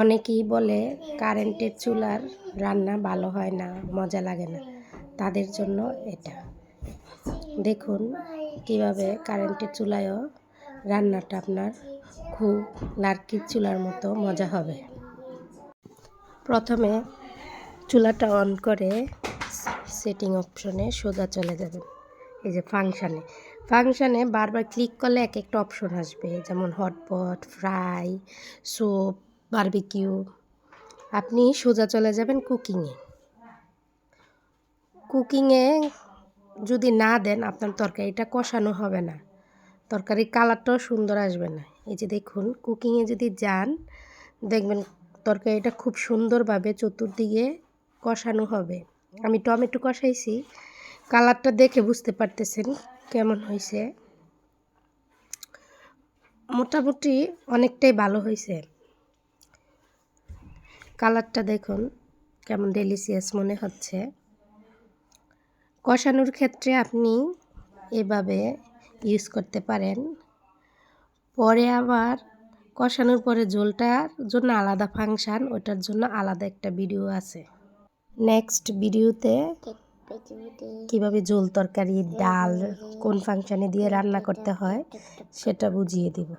অনেকেই বলে কারেন্টের চুলার রান্না ভালো হয় না, মজা লাগে না। তাদের জন্য এটা দেখুন কিভাবে কারেন্টের চুলায়ও রান্নাটা আপনার খুব লার্কির চুলার মতো মজা হবে। প্রথমে চুলাটা অন করে সেটিং অপশনে সোজা চলে যাবেন। এই যে ফাংশানে বারবার ক্লিক করলে এক একটা অপশন আসবে, যেমন হটপট, ফ্রাই, স্যুপ, বারবিকিউ। আপনি সোজা চলে যাবেন কুকিংয়ে যদি না দেন আপনার তরকারিটা কষানো হবে না, তরকারির কালারটাও সুন্দর আসবে না। এই যে দেখুন কুকিংয়ে যদি যান দেখবেন তরকারিটা খুব সুন্দরভাবে চতুর্দিকে কষানো হবে। আমি টমেটো কষাইছি, কালারটা দেখে বুঝতে পারতেছেন কেমন হয়েছে। মোটামুটি অনেকটাই ভালো হয়েছে। কালারটা দেখুন কেমন ডেলিশিয়াস মনে হচ্ছে। কষানোর ক্ষেত্রে আপনি এভাবে ইউজ করতে পারেন। পরে আবার কষানোর পরে ঝোলটার জন্য আলাদা ফাংশন, ওটার জন্য আলাদা একটা ভিডিও আছে। নেক্সট ভিডিওতে কিভাবে ঝোল তরকারি, ডাল কোন ফাংশনে দিয়ে রান্না করতে হয় সেটা বুঝিয়ে দেব।